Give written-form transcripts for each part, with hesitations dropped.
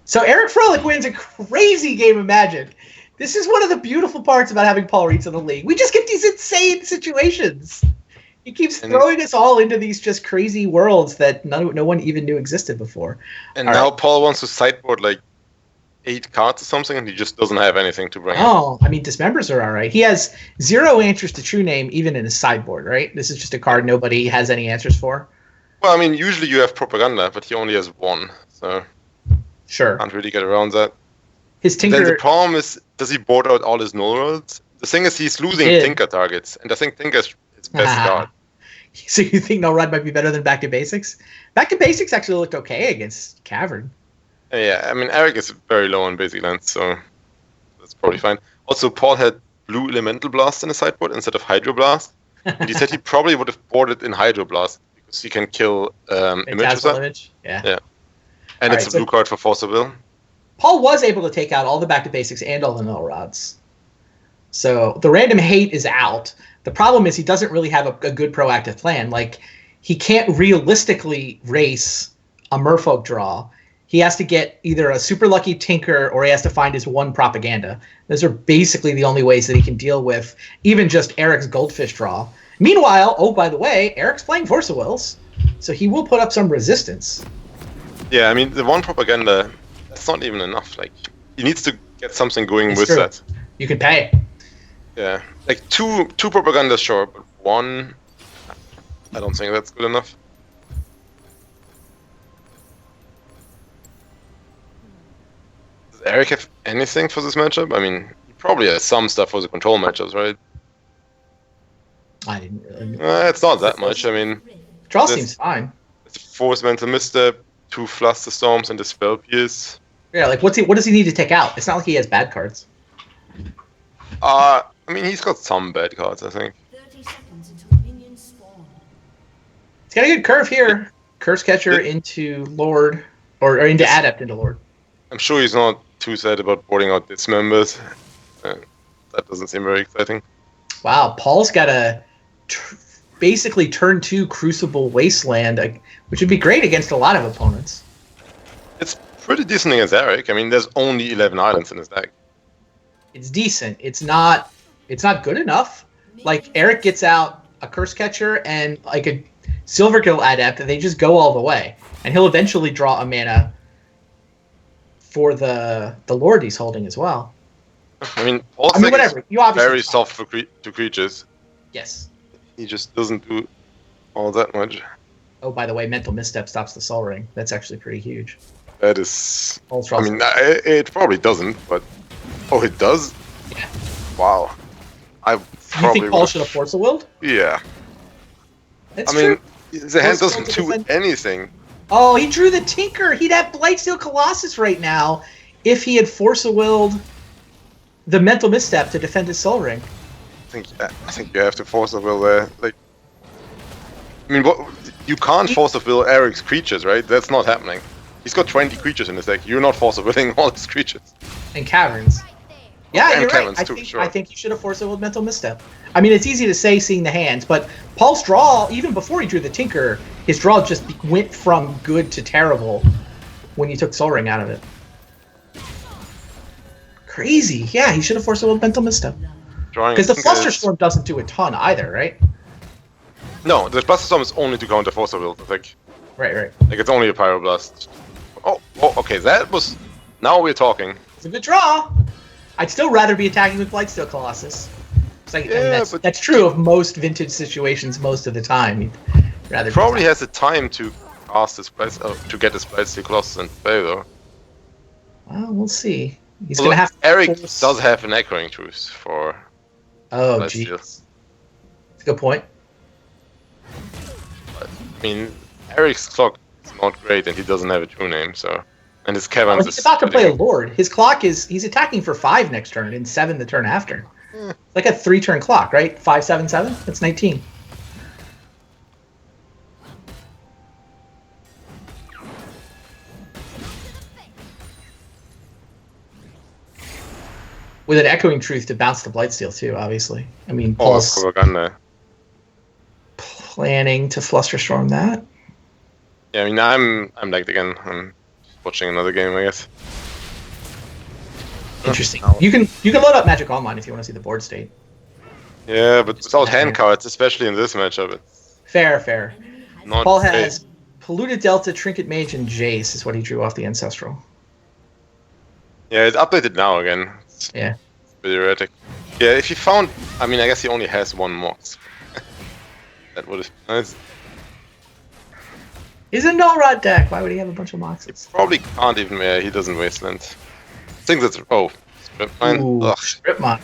So Eric Froelich wins a crazy game of Magic. This is one of the beautiful parts about having Paul Reitz in the league. We just get these insane situations. He keeps throwing us all into these just crazy worlds that no one even knew existed before. And all now right. Paul wants to sideboard like 8 cards or something, and he just doesn't have anything to bring in. I mean, Dismembers are all right. He has 0 answers to True Name even in his sideboard, right? This is just a card nobody has any answers for. Well, I mean, usually you have Propaganda, but he only has 1, so sure, can't really get around that. His Tinker. Then the problem is, does he board out all his null worlds? The thing is, he's losing Tinker targets, and I think Tinker's his best card. So you think No Rod might be better than Back to Basics? Back to Basics actually looked okay against Cavern. Yeah, I mean, Eric is very low on basic lands, so that's probably fine. Also, Paul had blue Elemental Blast in his sideboard instead of Hydro Blast. And he said he probably would have boarded in Hydro Blast because he can kill Image. Yeah. And it's a blue card for Force of Will. Paul was able to take out all the Back to Basics and all the Null Rods. So the random hate is out. The problem is he doesn't really have a good proactive plan. Like, he can't realistically race a Merfolk draw. He has to get either a super lucky Tinker or he has to find his 1 Propaganda. Those are basically the only ways that he can deal with even just Eric's Goldfish draw. Meanwhile, oh, by the way, Eric's playing Force of Wills, so he will put up some resistance. Yeah, I mean, the 1 Propaganda, that's not even enough. Like, he needs to get something going with true. That. You can pay. Yeah, like two Propaganda, sure, but 1, I don't think that's good enough. Does Eric have anything for this matchup? I mean, he probably has some stuff for the control matchups, right? I didn't really. It's not that much. I mean, draw seems fine. It's a Force Mental Misstep, 2 Flusterstorms, and a Spell Pierce. Yeah, like what does he need to take out? It's not like he has bad cards. I mean, he's got some bad cards, I think. 30 seconds until minions spawn. He's got a good curve here. Curse Catcher into Lord, or into Adept into Lord. I'm sure he's not too sad about boarding out Dismembers. That doesn't seem very exciting. Wow, Paul's got a basically turn 2 Crucible Wasteland, which would be great against a lot of opponents. It's pretty decent against Eric. I mean, there's only 11 islands in his deck. It's decent. It's not good enough. Like, Eric gets out a Curse Catcher and like a Silverkill Adept, and they just go all the way. And he'll eventually draw a mana for the Lord he's holding as well. I mean, whatever. You obviously very soft to creatures. Yes. He just doesn't do all that much. Oh, by the way, Mental Misstep stops the Soul Ring. That's actually pretty huge. That is... I mean, it probably doesn't, but... Oh, it does? Yeah. Wow. You think Paul should have Force of Willed? Yeah. That's true. I mean, the hand doesn't do anything. Oh, he drew the Tinker. He'd have Blightsteel Colossus right now if he had Force of Willed the Mental Misstep to defend his Soul Ring. I think you have to Force of Will there. Like, I mean, you can't Force of Will Eric's creatures, right? That's not happening. He's got 20 creatures in his deck. You're not Force of Willing all his creatures. And Caverns. Yeah, and you're Caverns right. Too, I think you should have Force of Will Mental Misstep. I mean, it's easy to say seeing the hands, but Paul's draw, even before he drew the Tinker, his draw just went from good to terrible when you took Soul Ring out of it. Crazy. Yeah, he should have Force of Will Mental Misstep. Because the Flusterstorm doesn't do a ton either, right? No, the Flusterstorm is only to counter Force of Will, I think. Right. Like, it's only a Pyroblast. Oh, okay, that was... Now we're talking. It's a good draw. I'd still rather be attacking with Blightsteel Colossus. That's true of most vintage situations most of the time. You'd rather probably has the time to cast this to get this Blightsteel Colossus in play, though. Well, we'll see. He's going to have to Eric does have an Echoing Truth for... Oh, jeez. That's a good point. But, I mean, Eric's clock is not great, and he doesn't have a true name, so... And his Caverns he's about to play a Lord. His clock he's attacking for 5 next turn and 7 the turn after. Like a 3-turn clock, right? 5, 7, 7? That's 19. With an Echoing Truth to bounce the Blightsteel too, obviously. I mean, Paul's planning to Flusterstorm that. Yeah, I mean, I'm like, again, I'm watching another game, I guess. Interesting. You can load up Magic Online if you want to see the board state. Yeah, but without hand cards, especially in this matchup, it's Fair. not Paul great. has Polluted Delta, Trinket Mage, and Jace is what he drew off the Ancestral. Yeah, it's updated now again. It's Yeah. a bit erratic. Yeah, if he found... I mean, I guess he only has one Mox. That would have been nice. He's a Null Rod deck. Why would he have a bunch of Moxes? Probably can't even... Yeah, he doesn't Wasteland. I think that's... Oh, Strip Mine. Ooh, Ugh. Strip Mine.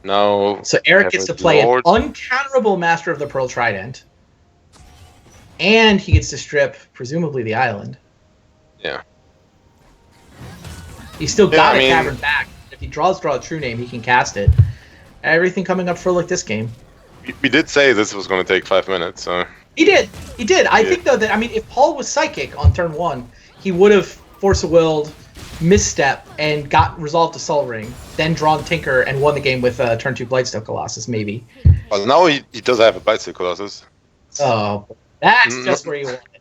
Now... So Eric have gets a to play Lord. an uncounterable Master of the Pearl Trident. And he gets to strip, presumably, the island. Yeah. He's still Yeah, got I a mean- Cavern back. If he draw a true name, he can cast it. Everything coming up for like this game. We did say this was going to take 5 minutes, so... He did. I Yeah. think, though, that, I mean, if Paul was Psychic on turn 1, he would have Force of Willed, misstep, and got resolved to Soul Ring, then drawn Tinker, and won the game with turn 2 Blightstone Colossus, maybe. Well, now he does have a Blightstone Colossus. Oh, that's Mm. just where you want it.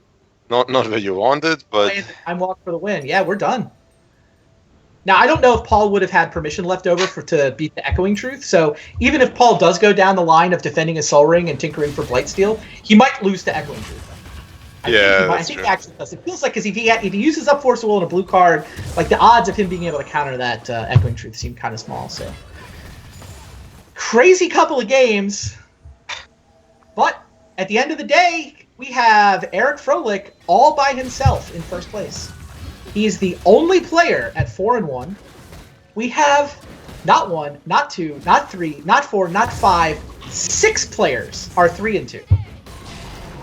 Not where you wanted, but... I'm walk for the win. Yeah, we're done. Now, I don't know if Paul would have had permission left over to beat the Echoing Truth, so even if Paul does go down the line of defending his Soul Ring and tinkering for Blightsteel, he might lose to Echoing Truth. I that's think true. he actually does. It feels like because if he uses up Force of Will and a blue card, like the odds of him being able to counter that Echoing Truth seem kind of small. So crazy couple of games, but at the end of the day, we have Eric Froelich all by himself in first place. He is the only player at 4-1. We have not 1, not 2, not 3, not 4, not 5, 6 players are 3-2.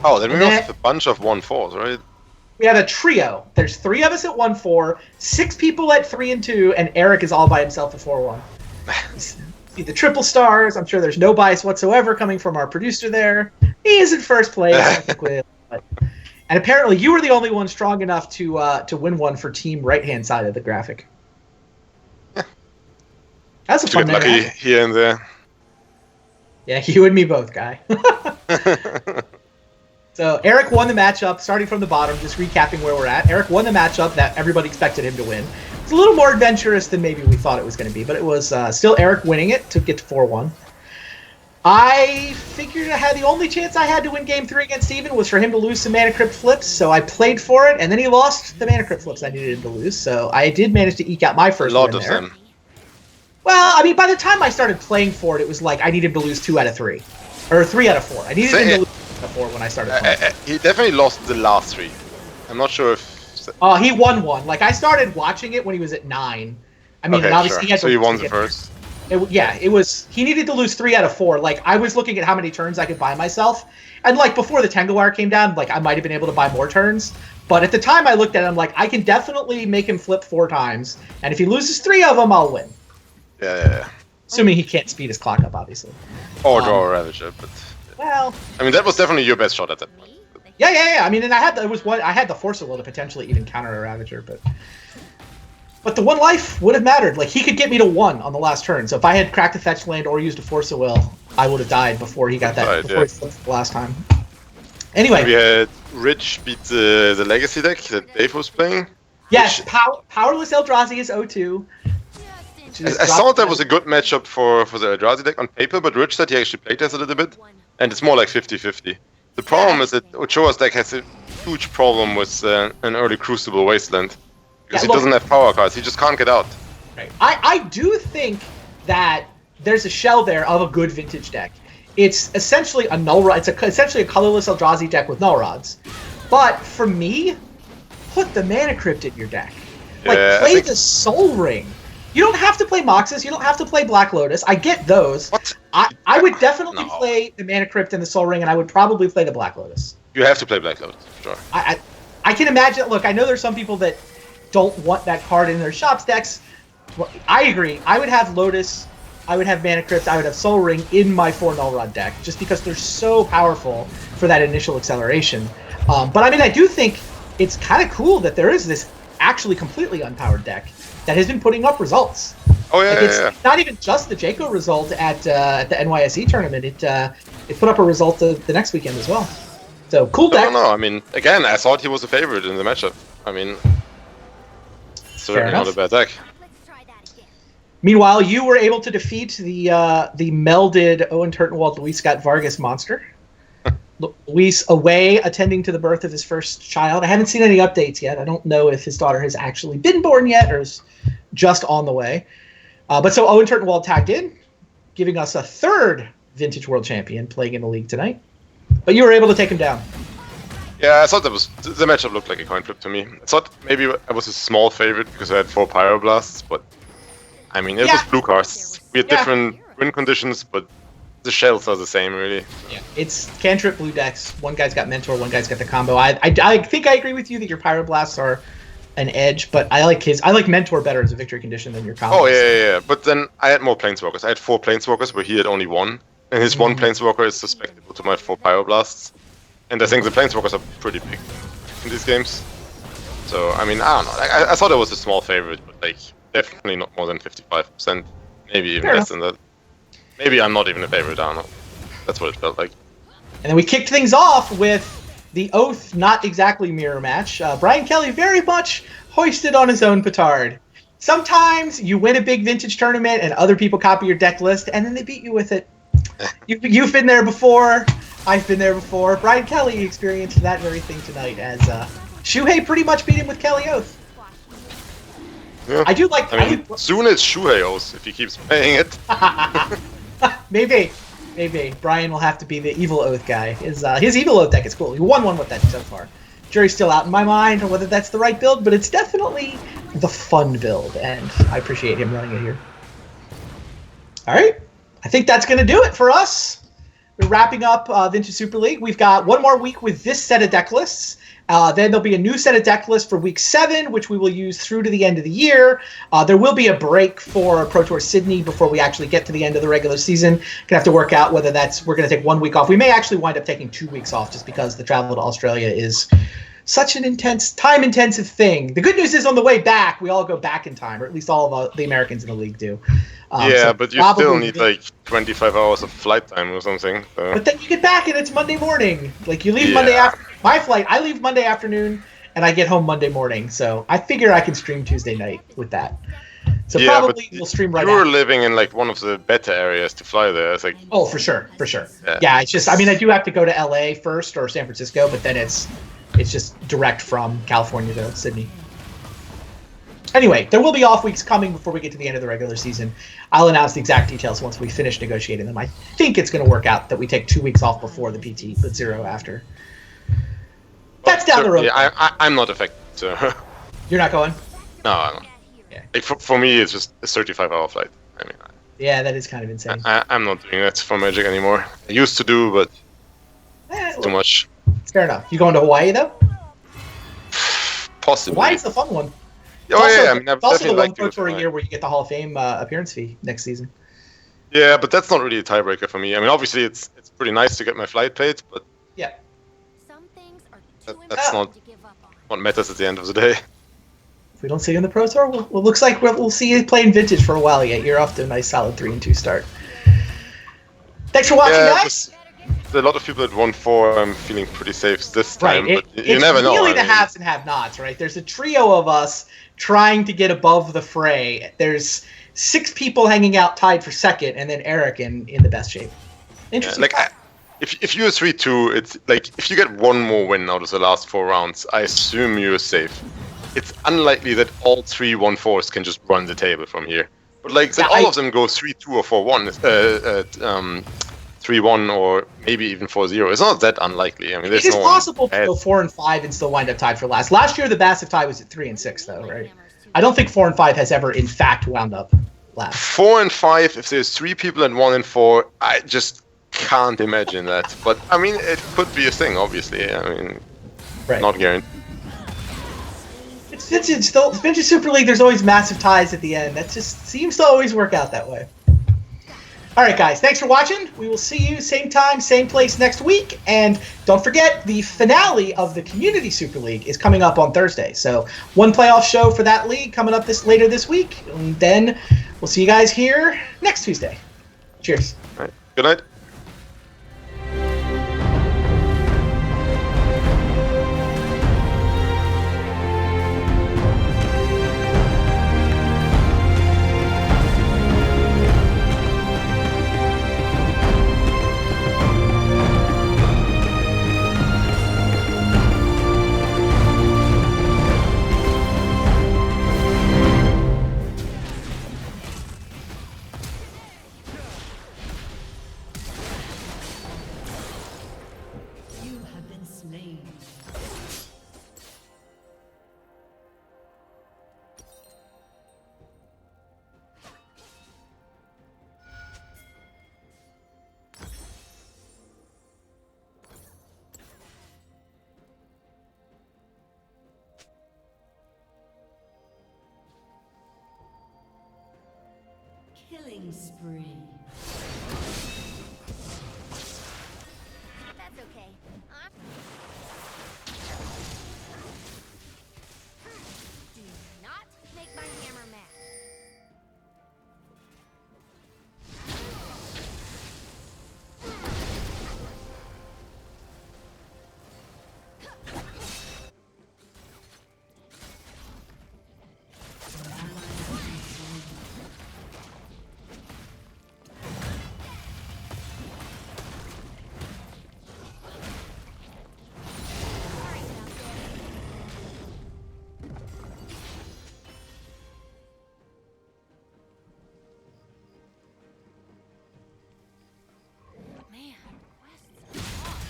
Oh, then we And have a bunch of 1-4s, right? We have a trio. There's 3 of us at 1-4, 6 people at 3-2, and Eric is all by himself at 4-1. See the triple stars. I'm sure there's no bias whatsoever coming from our producer there. He is in first place, technically. And apparently you were the only one strong enough to win one for team right-hand side of the graphic. That's a To fun get night. lucky here and there. Yeah, you and me both, guy. So Eric won the matchup, starting from the bottom, just recapping where we're at. Eric won the matchup that everybody expected him to win. It's a little more adventurous than maybe we thought it was going to be, but it was still Eric winning it to get to 4-1. I figured I had the only chance I had to win Game 3 against Steven was for him to lose some Mana Crypt flips, so I played for it, and then he lost the Mana Crypt flips I needed him to lose, so I did manage to eke out my A first lot win of there. them. Well, I mean, by the time I started playing for it was like I needed him to lose 2 out of 3. Or 3 out of 4. I needed him to lose 2 out of 4 when I started playing. He definitely lost the last 3. I'm not sure if... He won one. Like, I started watching it when he was at 9. I mean, Okay, and obviously sure. he had to So he lose won to the get- first. it was... He needed to lose 3 out of 4. Like, I was looking at how many turns I could buy myself. And, like, before the Tengu Wire came down, like, I might have been able to buy more turns. But at the time I looked at it, I'm like, I can definitely make him flip 4 times. And if he loses 3 of them, I'll win. Yeah. Assuming he can't speed his clock up, obviously. Or draw a Ravager, but... Well... I mean, that was definitely your best shot at that point. Yeah. I mean, and I had the Force of Will to potentially even counter a Ravager, but the 1 life would have mattered. Like, he could get me to 1 on the last turn. So if I had cracked a fetch land or used a Force of Will, I would have died before he got that. Right, before yeah. he flipped the last time. Anyway, We had Rich beat the Legacy deck that Dave was playing. yes, which- Powerless Eldrazi is 0-2. which is I thought that was a good matchup for the Eldrazi deck on paper, but Rich said he actually playtested it a bit, and it's more like 50-50. The problem is that Ochoa's deck has a huge problem with an early Crucible Wasteland. Because Yeah, he look- doesn't have power cards, he just can't get out. Right. I do think that there's a shell there of a good vintage deck. It's essentially a null rod. It's essentially a colorless Eldrazi deck with null rods. But for me, put the Mana Crypt in your deck. Like, Yeah, I play think- the Soul Ring. You don't have to play Moxes. You don't have to play Black Lotus. I get those. What? I would definitely No. play the Mana Crypt and the Soul Ring, and I would probably play the Black Lotus. You have to play Black Lotus, sure. I can imagine. Look, I know there's some people that don't want that card in their shops decks. Well, I agree. I would have Lotus, I would have Mana Crypt, I would have Soul Ring in my 4 Null Rod deck, just because they're so powerful for that initial acceleration. But I mean, I do think it's kind of cool that there is this actually completely unpowered deck that has been putting up results. Oh, yeah, Like, yeah, it's yeah. not even just the Jaco result at the NYSE tournament. It put up a result the next weekend as well. So cool I deck. don't know. I mean, again, I thought he was a favorite in the matchup. I mean, certainly not a enough. bad deck. Meanwhile, you were able to defeat the melded Owen Turtenwald Luis Scott Vargas monster. Luis away attending to the birth of his first child. I haven't seen any updates yet. I don't know if his daughter has actually been born yet or is just on the way. But so Owen Turtenwald tagged in, giving us a third Vintage World Champion playing in the league tonight. But you were able to take him down. Yeah, I thought the matchup looked like a coin flip to me. I thought maybe I was a small favorite because I had 4 Pyroblasts, but I mean, it was blue cards. We had different win conditions, but the shells are the same, really. Yeah, it's cantrip blue decks. One guy's got Mentor, one guy's got the combo. I think I agree with you that your Pyroblasts are an edge, but I like Mentor better as a victory condition than your combo. Oh, yeah. But then I had more Planeswalkers. I had 4 Planeswalkers where he had only 1. And his 1 Planeswalker is susceptible to my 4 Pyroblasts. And I think the Planeswalkers are pretty big in these games. So, I mean, I don't know. I thought it was a small favorite, but like definitely not more than 55%. Maybe even less than that. Maybe I'm not even a favorite, I don't know. That's what it felt like. And then we kicked things off with the Oath not exactly mirror match. Brian Kelly very much hoisted on his own petard. Sometimes you win a big Vintage tournament and other people copy your deck list and then they beat you with it. You've been there before. I've been there before. Brian Kelly experienced that very thing tonight as Shuhei pretty much beat him with Kelly Oath. Yeah. I do like... I mean, soon it's Shuhei Oath if he keeps playing it. Maybe. Brian will have to be the Evil Oath guy. His Evil Oath deck is cool. He won one with that so far. Jury's still out in my mind on whether that's the right build, but it's definitely the fun build, and I appreciate him running it here. All right. I think that's going to do it for us. We're wrapping up Vintage Super League. We've got one more week with this set of deck lists. Then there'll be a new set of deck lists for Week 7, which we will use through to the end of the year. There will be a break for Pro Tour Sydney before we actually get to the end of the regular season. Gonna have to work out whether we're going to take 1 week off. We may actually wind up taking 2 weeks off just because the travel to Australia is such an intense, time-intensive thing. The good news is on the way back, we all go back in time, or at least all of the Americans in the league do. But you still need like 25 hours of flight time or something. So. But then you get back and it's Monday morning. Like you leave Monday after my flight. I leave Monday afternoon and I get home Monday morning. So I figure I can stream Tuesday night with that. So probably we'll stream right You're after. living in like one of the better areas to fly there. It's like for sure. Yeah, it's just I do have to go to LA first or San Francisco, but then it's just direct from California to Sydney. Anyway, there will be off weeks coming before we get to the end of the regular season. I'll announce the exact details once we finish negotiating them. I think it's going to work out that we take 2 weeks off before the PT, but 0 after. That's down the road. Yeah, I'm not affected. So. You're not going? No. Yeah. Like for me, it's just a 35-hour flight. I mean, yeah, that is kind of insane. I'm not doing that for Magic anymore. I used to do, but it's too much. Fair enough. You going to Hawaii though? Possibly. Hawaii's the fun one. Oh also, yeah, I mean, I've it's also the definitely one Pro Tour year where you get the Hall of Fame appearance fee next season. Yeah, but that's not really a tiebreaker for me. I mean, obviously it's pretty nice to get my flight paid, but yeah, that's not what matters at the end of the day. If we don't see you in the Pro Tour, well looks like we'll see you playing Vintage for a while yet. You're off to a nice solid 3-2 start. Thanks for watching, guys. There's a lot of people that won 4. I'm feeling pretty safe this time, right. but you never know. It's really the haves and have-nots, right? There's a trio of us trying to get above the fray. There's 6 people hanging out tied for second, and then Eric in the best shape. Interesting. Yeah, if you're 3-2, it's like if you get 1 more win out of the last 4 rounds, I assume you're safe. It's unlikely that all 3 1-4s can just run the table from here. But like that all of them go 3-2 or 4-1. 3-1 or maybe even 4-0. It's not that unlikely. I mean, it is possible to go 4 and 5 and still wind up tied for last. Last year, the massive tie was at 3 and 6, though, right? I don't think 4 and 5 has ever, in fact, wound up last. 4 and 5. If there's 3 people at 1 and 4, I just can't imagine that. But I mean, it could be a thing. Obviously, I mean, not guaranteed. It's Vintage Super League. There's always massive ties at the end. That just seems to always work out that way. All right, guys, thanks for watching. We will see you same time, same place next week. And don't forget, the finale of the Community Super League is coming up on Thursday. So one playoff show for that league coming up later this week. And then we'll see you guys here next Tuesday. Cheers. All right. Good night. Killing spree. That's okay. Do not make my hammer mad. Man, quests are hard.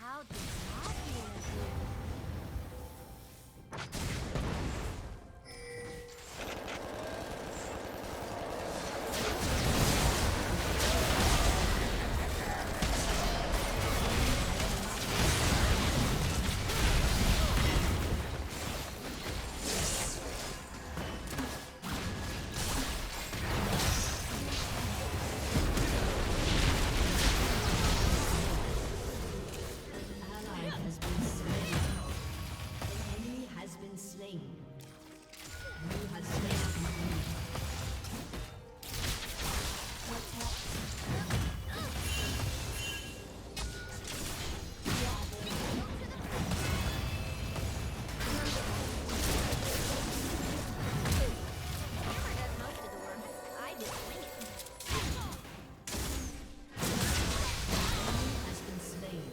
How did that get here? Ally has been slain. An enemy has been slain. You have slain an enemy. Hammer does most of the work. I just wing it. Enemy has been slain.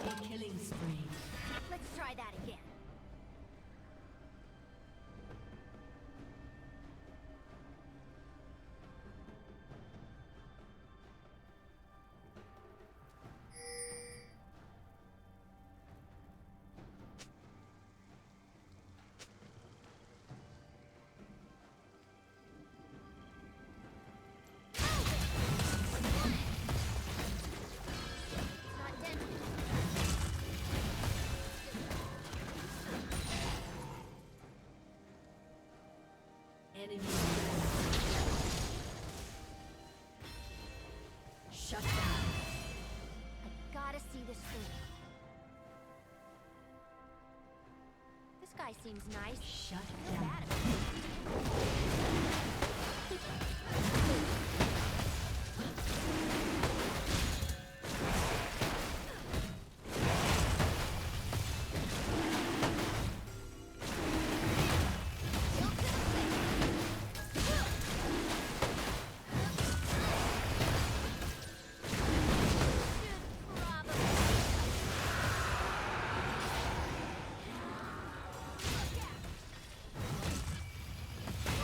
Enemy killing spree. Let's try that again. It's not dead. Enemy. Shut down. I gotta see this through. This guy seems nice. Shut Feel down. bad about it.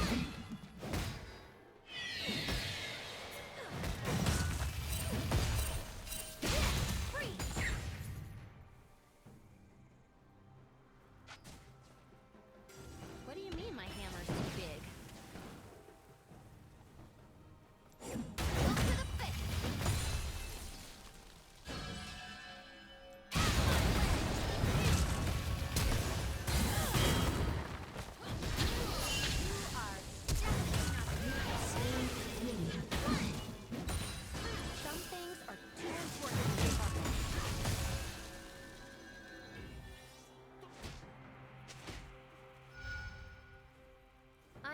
Probably.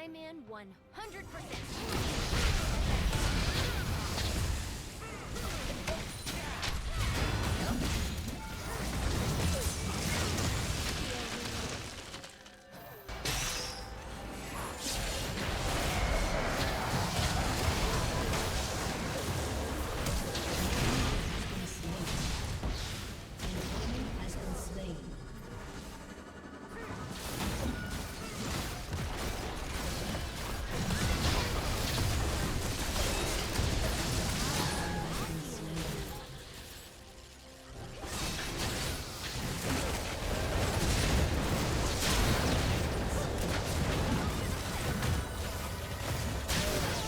I'm in 100%. Has been slain.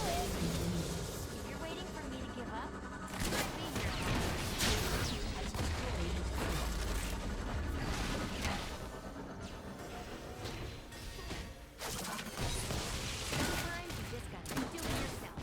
If you're waiting for me to give up, I'd be here. Has destroyed a turret. Sometimes you just gotta do it yourself.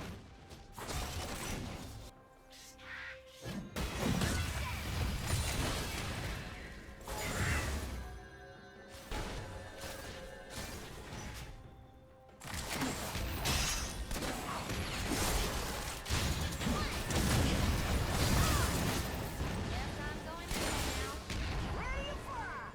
Guess I'm going to bed now. Ready to fly!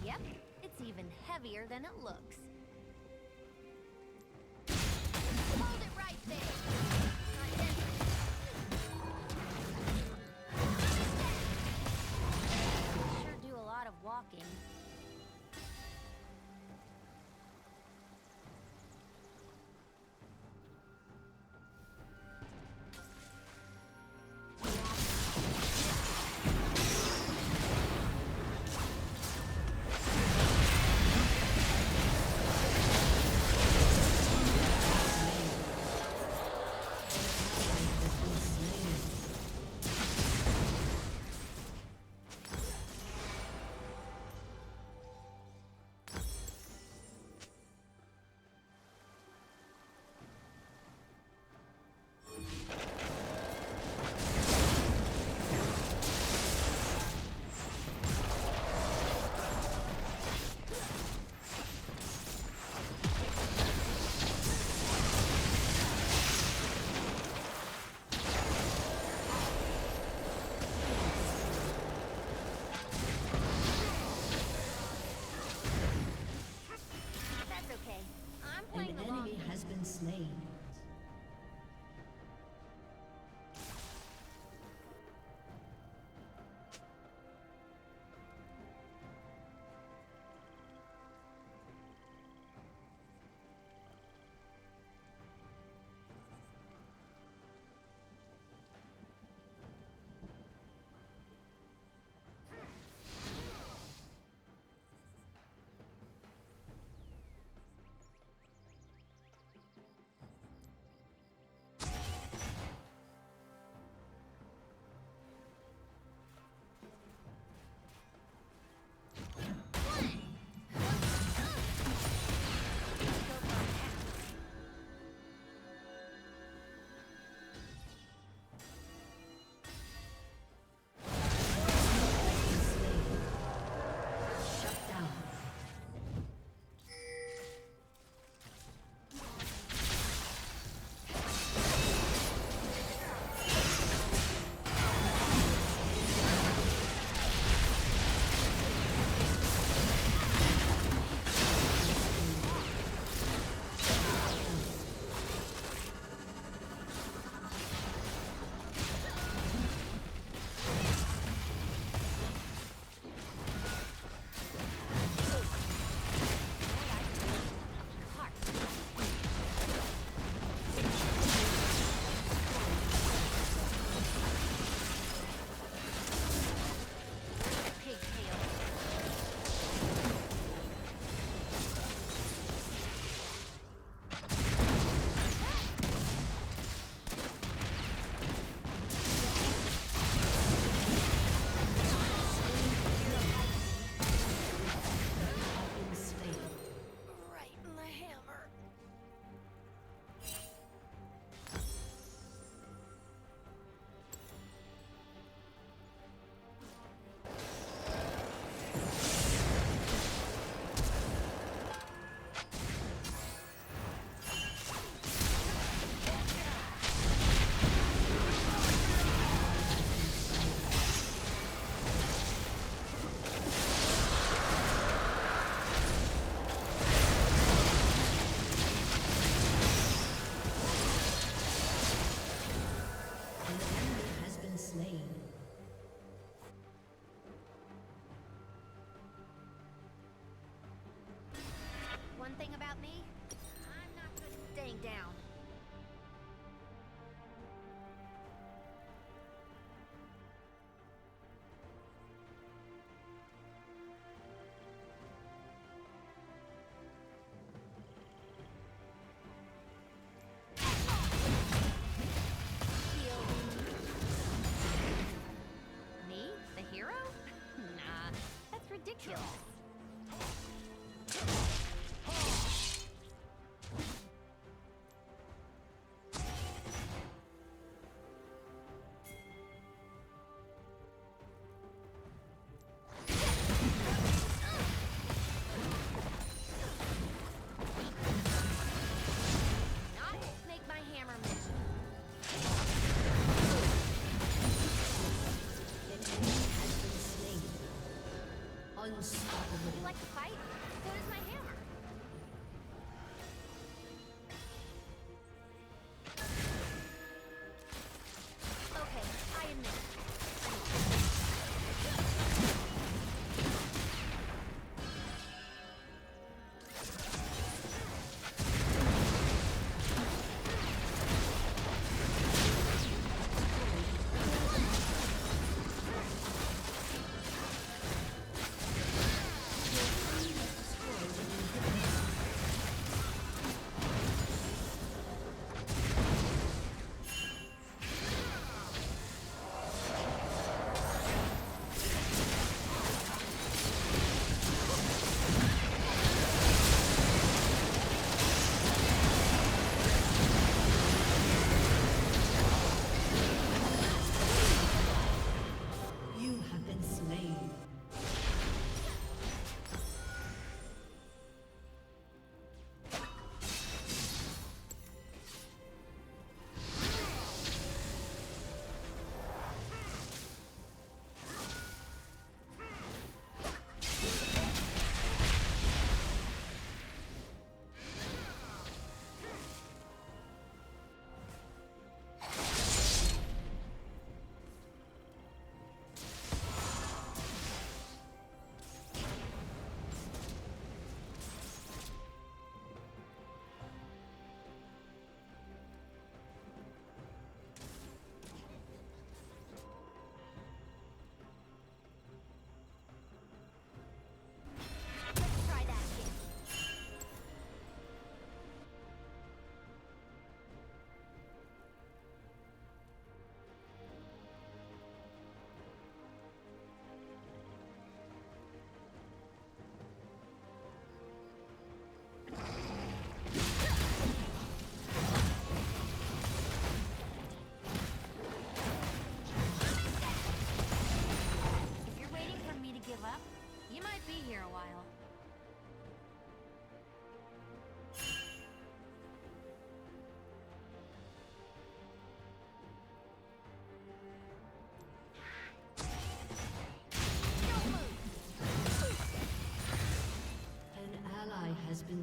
Yep, it's even heavier than it looks. Hold it right there. Not yet. Sure do a lot of walking. That's okay. I'm playing An along. enemy has been slain.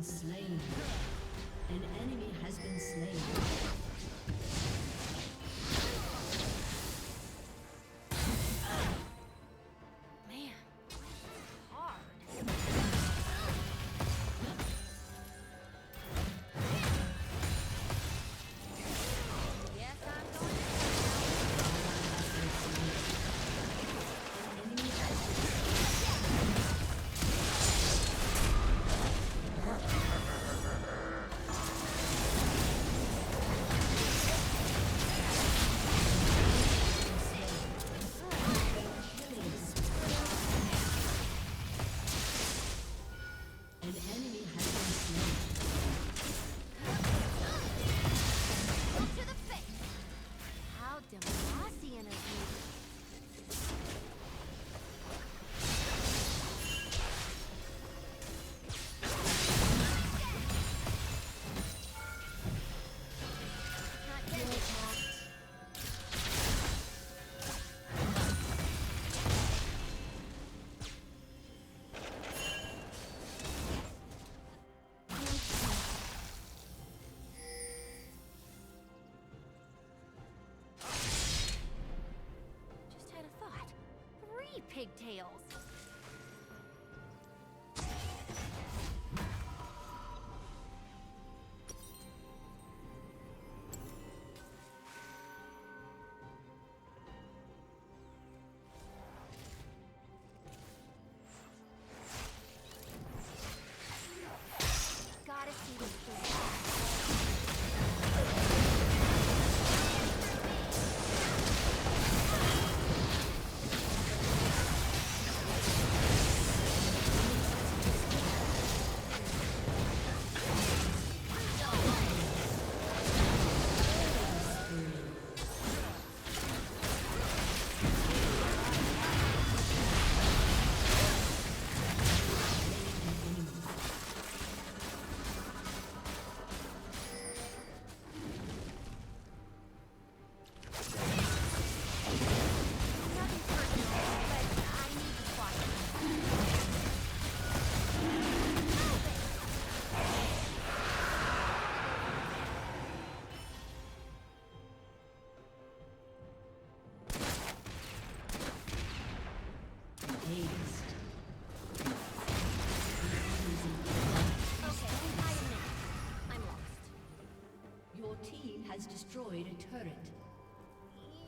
slain. An enemy has been slain. Man, hard. Yes, I'm going An enemy has been slain. to the face. How Demacian of you. Not good. Just had a thought. 3 pigtails. Gotta see this through. Nothing personal, but I need to watch. Aced. Okay, 5 minutes. I'm lost. Your team has destroyed a turret.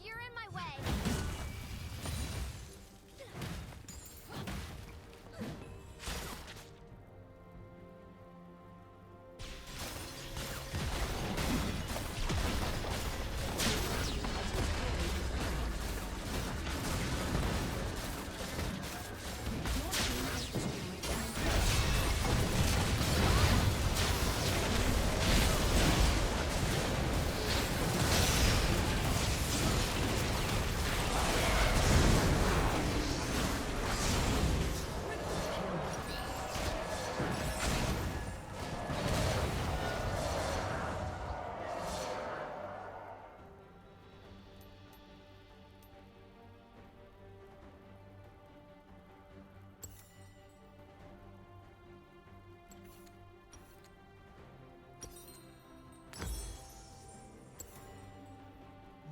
You're in my way.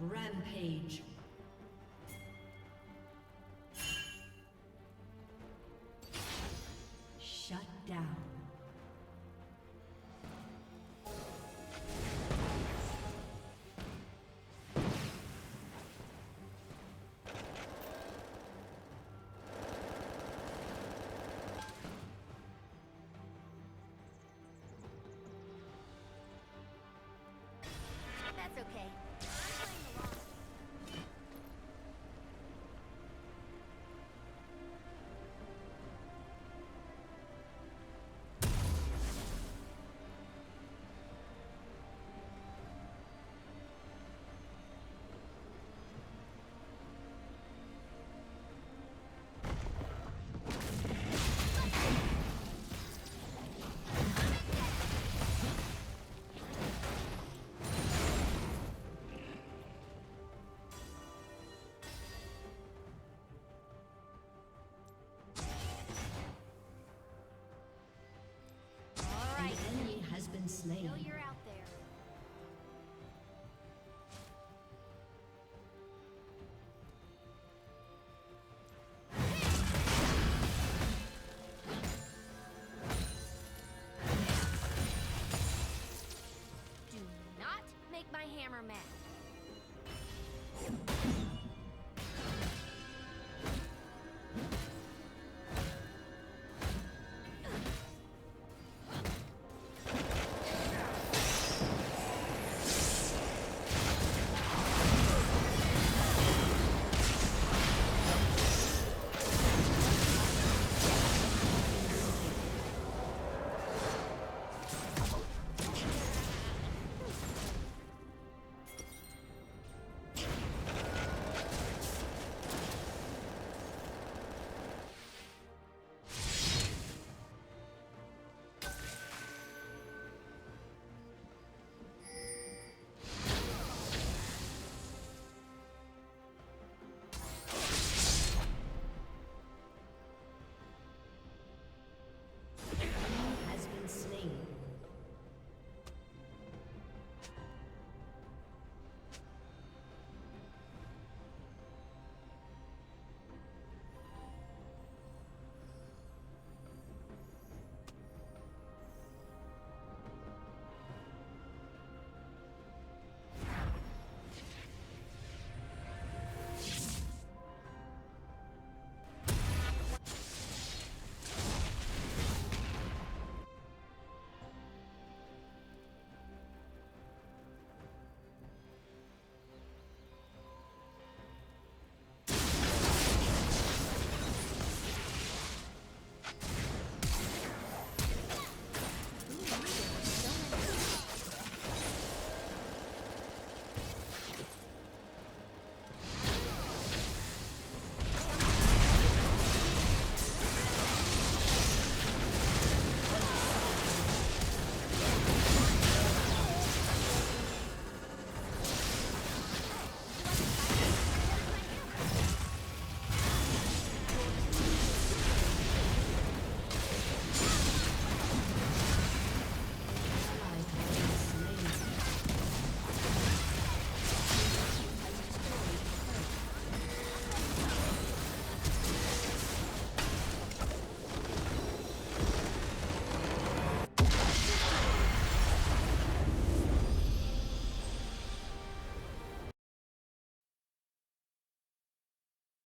Rampage. Shut down. That's okay.